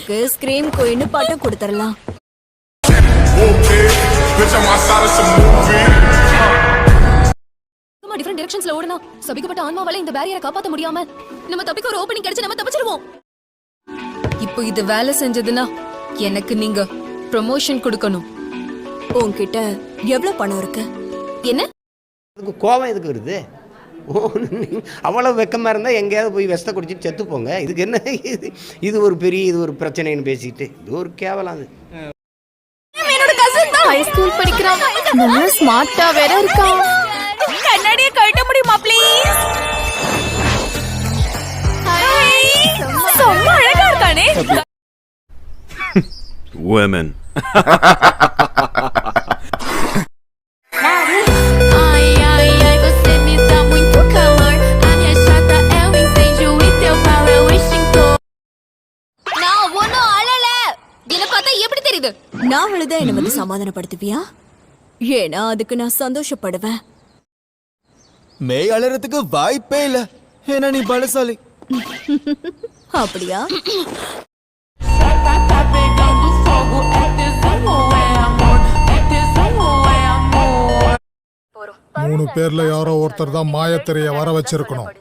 உனக்கு ஸ்கிரீம் குயின்னு பட்டம் கொடுத்துடலாம். டிஃபரண்ட் டைரக்ஷன்ஸ்ல ஓடுனா சபிக்கப்பட்ட ஆன்மாவால இந்த பேரியரை காப்பாத்த முடியாம நம்ம தப்பிக்க ஒரு ஓபனிங் கிடைச்சு நம்ம தப்பிச்சிடுவோம். இப்போ இது வேலை செஞ்சதுன்னா எனக்கு நீங்க ப்ரமோஷன் கொடுக்கணும். உன்கிட்ட எவ்வளவு பணம் இருக்கு? என்ன கோவம் எதுக்கு வருது? அவ்வளவு வெக்கமா இருந்தா எங்கேயாவது போய் விஷத்தை குடிச்சிட்டு செத்து போங்க. இதுக்கு என்ன இது ஒரு பிரச்சனைன்னு பேசிட்டு இது ஒரு கேவலம். அது என்னோட கசின் தான் ஹை ஸ்கூல் படிக்கிறான். நல்ல ஸ்மார்ட்டா வேற இருக்கான். கண்ணாடியை கழட்ட முடியுமா ப்ளீஸ்? ரொம்ப அழகா இருக்கானே. Women. நான் அழுதா என்ன வந்து சமாதானப்படுத்துவியா? ஏன்னா அதுக்கு நான் சந்தோஷப்படுவேன். மேய் அழறதுக்கு வாய்ப்பே இல்ல. ஏன்னா நீ பலசாலி. அப்படியா? மூணு பேர்ல யாரோ ஒருத்தர் தான் மாயத்திரைய வர வச்சிருக்கணும்.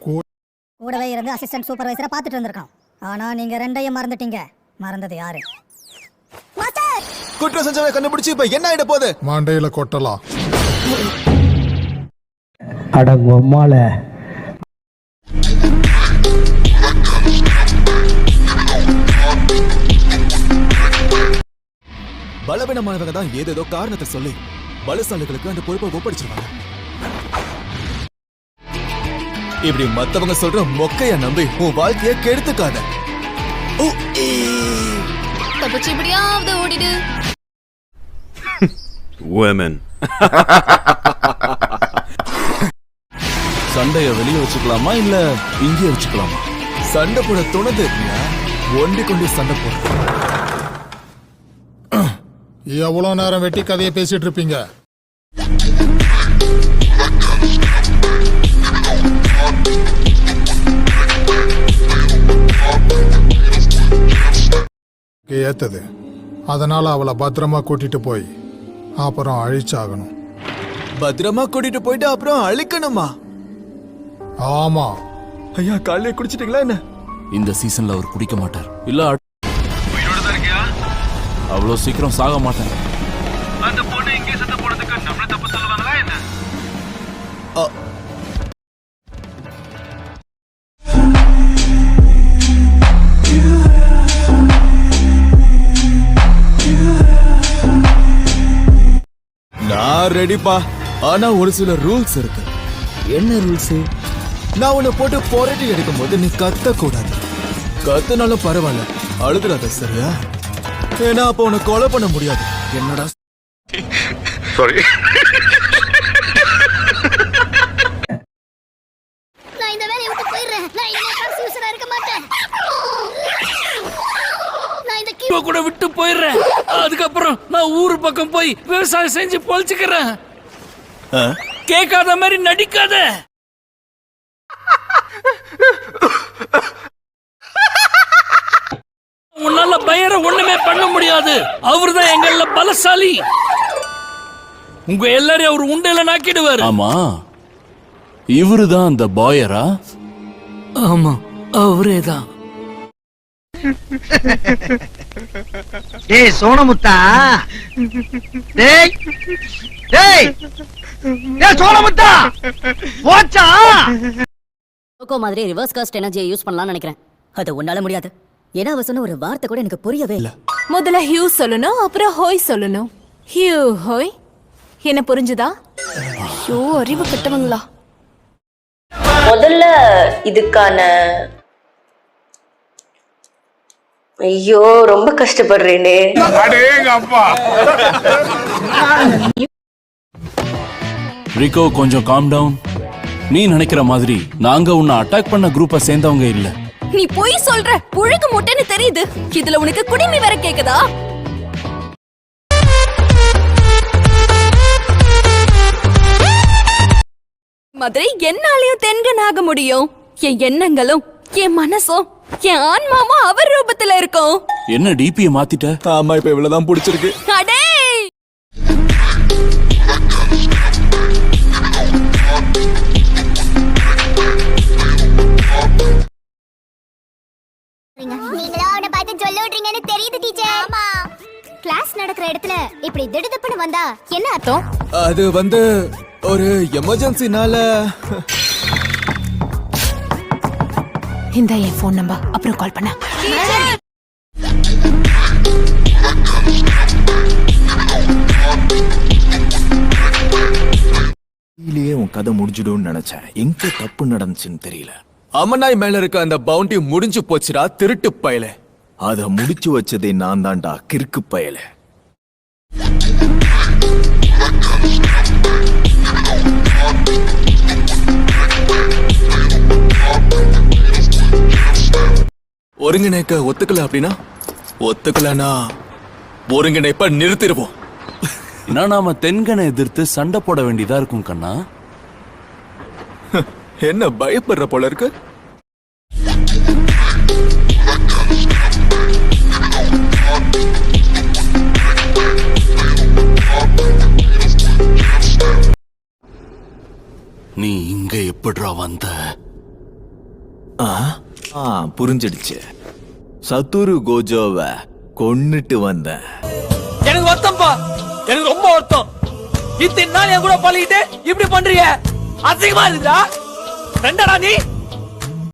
கூடவே இருந்து அசிஸ்டன்ட் சூப்பர்வைசரை பார்த்துட்டு வந்திருக்கோம். ஆனா நீங்க ரெண்டையும் மறந்துட்டீங்க. மறந்தது யாரு? குற்றம் செஞ்சவனை கண்டுபிடிச்சு இப்ப என்ன ஆயிட போகுது? மாண்டையில கொட்டலாம். அடங்கொம்மால பலவீனமானவங்க தான் ஏதேதோ காரணத்தை சொல்லி பலசாலிகளுக்கு அந்த பொறுப்பை ஒப்படைச்சிருவாங்க. இப்படி மத்தவங்க சொல்ற மொக்கைய நம்பி உன் வாழ்க்கைய கெடுத்துக்காத. தப்பிச்சு இப்படியாவது ஓடிடு. Women. சண்டைய வெளியே வச்சுக்கலாமா இல்ல இங்கே வச்சுக்கலாமா? சண்டை போட தோணுது இல்லையா? ஒண்டி கொண்டு சண்டை போட. எவ்வளவு நேரம் வெட்டி கதையை பேசிட்டு இருப்பீங்க? ஏத்தது. அதனால அவளை பத்திரமா கூட்டிட்டு போய் அப்புறம் அழிச்சாகணும். பத்திரமா கூட்டிட்டு போயிட்டு அப்புறம் அழிக்கணுமா? ஆமா. ஐயா காலையே குடிச்சிட்டீங்களா என்ன? இந்த சீசன்ல அவர் குடிக்க மாட்டார். இல்ல அவ்வளவு சீக்கிரம் சாக மாட்டேன். அந்த பொண்ணு இங்கே சத்த போறதுக்கு நம்மள தப்பு சொல்லுவாங்களா என்ன? நான் ரெடிப்பா. ஆனா ஒரு சில ரூல்ஸ் இருக்கு. என்ன ரூல்ஸ்? நான் உன்னை போட்டு போராட்டி எடுக்கும் போது நீ கத்த கூடாது. கத்துனாலும் பரவாயில்ல, அழுதுடாத சரியா? ஏன்னா அப்ப உன்னை கொலை பண்ண முடியாது. என்னடா சாரி. நான் இந்த வேலையை விட்டு போயிடுறேன். நான் இனிமே கன்ஃபியூஷனா இருக்க மாட்டேன். நான் இந்த கூட விட்டு போயிடுறேன். அதுக்கப்புறம் நான் ஊரு பக்கம் போய் விவசாயம் செஞ்சு பொழைச்சுக்கிறேன். கேட்காத மாதிரி நடிக்காத. உன்னால பயர ஒண்ணுமே பண்ண முடியாது. அவர்தான் எங்கள பலசாலி. உங்க எல்லாரையும் அவர் உண்டையில நாக்கிடுவாரு. ஆமா, இவருதான் அந்த பாயரா? ஆமா, அவரேதான். டேய் சோனமுத்தா, டேய் டேய் டேய் சோனமுத்தா, போச்சா? லோகோ மாதிரி ரிவர்ஸ் காஸ்ட் எனர்ஜியை யூஸ் பண்ணலாம்னு நினைக்கிறேன். அது உன்னால முடியாது. ஏன்னா அவ சொன்ன ஒரு வார்த்தை கூட எனக்கு புரியவே இல்ல. முதல்ல ஹியூ சொல்லணும், அப்புறம் ஹோய் சொல்லணும். ஹியூ ஹோய். என்ன புரிஞ்சுதா? ஐயோ அறிவு கட்டவங்களா. முதல்ல இதுக்கான ஐயோ ரொம்ப கஷ்டப்படுறேனே. ரிகோ கொஞ்சம் காம் டவுன். நீ நினைக்கிற மாதிரி நாங்க உன்னை அட்டாக் பண்ண குரூப்பை சேர்ந்தவங்க இல்ல. நீ போய் சொல்ற. புழுக்கு முட்டைன்னு தெரியுது. இதுல உனக்கு குடிமை வேற கேக்குதா? மதுரை என்னாலையும் தென்கன் ஆக முடியும். என் எண்ணங்களும் என் மனசும் என் ஆன்மாவும் அவர் ரூபத்துல இருக்கும். என்ன டிபியை மாத்திட்ட? ஆமா இப்ப இவ்வளவுதான் பிடிச்சிருக்கு. அடே நீங்களா அவனை பார்த்து சொல்ல விடுறீங்கன்னு தெரியுது டீச்சர். ஆமா, கிளாஸ் நடக்கிற இடத்துல இப்படி திடுதிப்புன்னு வந்தா என்ன அர்த்தம்? அது ஒரு எமர்ஜென்சினால. இந்த என் ஃபோன் நம்பர், அப்புறம் கால் பண்ண. இல்லையே உன் கதை முடிஞ்சிடும்னு நினைச்சேன். எங்க தப்பு நடந்துச்சுன்னு தெரியல. அம்மனாய் மேல இருக்க அந்த பவுண்டி முடிஞ்சு போச்சுடா திருட்டு பயலே. அத முடிச்சு வச்சதே நான் தான்டா கிறுக்கு பயலே. ஒருங்கிணைக்க ஒத்துக்கல அப்படின்னா ஒத்துக்கலனா ஒருங்கிணைப்ப நிறுத்திடுவோம். ஏன்னா நாம தென்கனை எதிர்த்து சண்டை போட வேண்டியதா இருக்கும் கண்ணா. என்ன பயப்படுற போல இருக்கு? நீ இங்க எப்படிடா வந்த? புரிஞ்சிடுச்சு. சத்துரு கோஜோவ கொன்னுட்டு வந்தேன். எனக்கு வருத்தம்ப்பா, எனக்கு ரொம்ப வருத்தம். இத்தனை நாள் என் கூட பழகிட்டு இப்படி பண்றீங்க, அசிங்கமா இருக்குதா? ரெண்டடா நீ